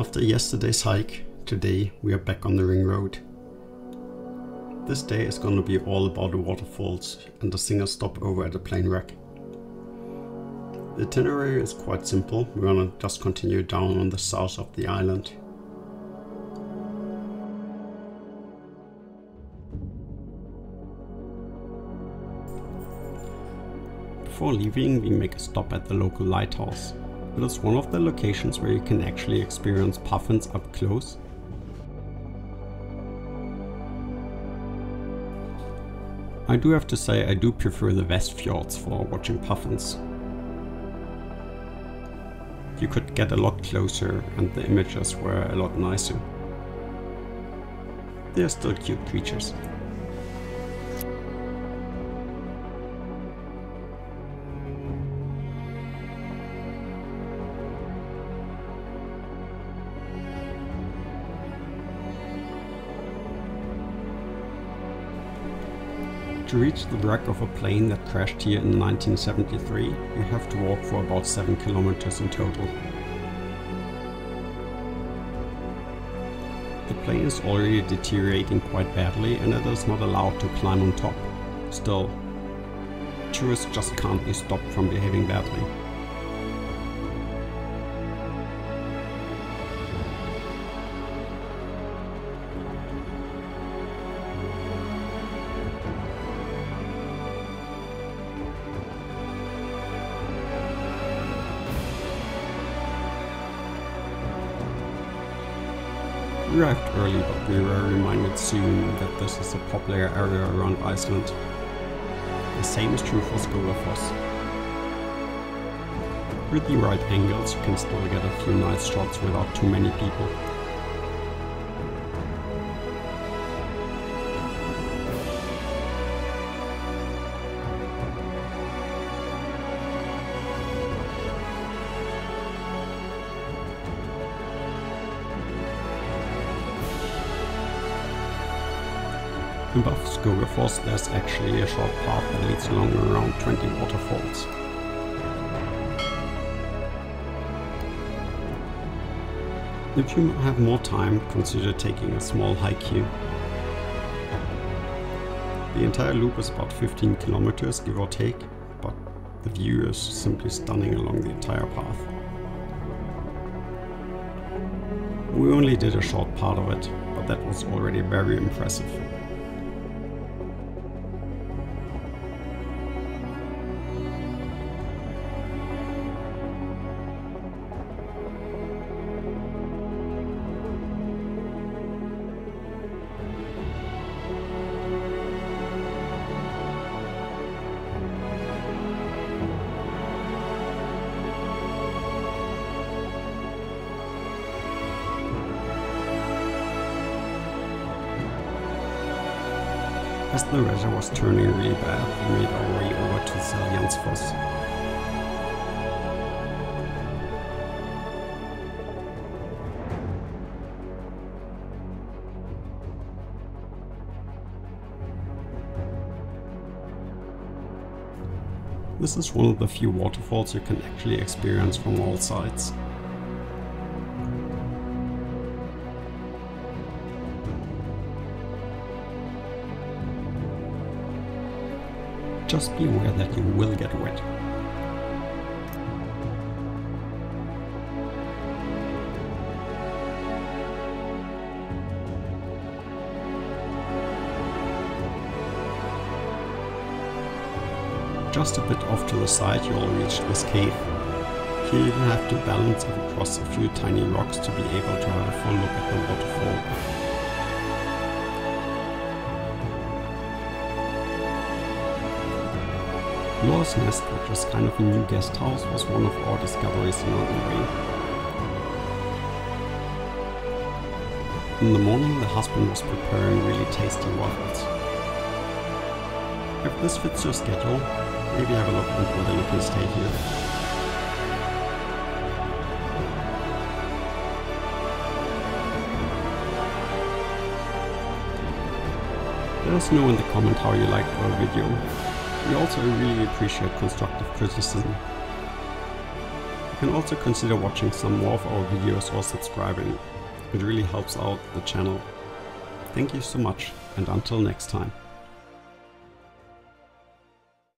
After yesterday's hike, today we are back on the ring road. This day is gonna be all about the waterfalls and a single stop over at the planewreck. The itinerary is quite simple, we're gonna just continue down on the south of the island. Before leaving, we make a stop at the local lighthouse. It is one of the locations where you can actually experience puffins up close. I do have to say I do prefer the West Fjords for watching puffins. You could get a lot closer and the images were a lot nicer. They are still cute creatures. To reach the wreck of a plane that crashed here in 1973, you have to walk for about 7 kilometers in total. The plane is already deteriorating quite badly and it is not allowed to climb on top. Still, tourists just can't be stopped from behaving badly. We arrived early, but we were reminded soon that this is a popular area around Iceland. The same is true for Skogafoss. With the right angles you can still get a few nice shots without too many people. Above Skogafoss there's actually a short path that leads along around 20 waterfalls. If you have more time, consider taking a small hike here. The entire loop is about 15 kilometers, give or take, but the view is simply stunning along the entire path. We only did a short part of it, but that was already very impressive. As the weather was turning really bad, we made our way over to Seljalandsfoss. This is one of the few waterfalls you can actually experience from all sides. Just be aware that you will get wet. Just a bit off to the side you'll reach this cave. Here you have to balance across a few tiny rocks to be able to have a full look at the waterfall. Laura's Nest, which is kind of a new guest house, was one of our discoveries along the way. In the morning the husband was preparing really tasty waffles. If this fits your schedule, maybe have a look into whether you can stay here. Let us know in the comment how you liked our video. We also really appreciate constructive criticism. can also consider watching some more of our videos or subscribing. It really helps out the channel. Thank you so much, and until next time.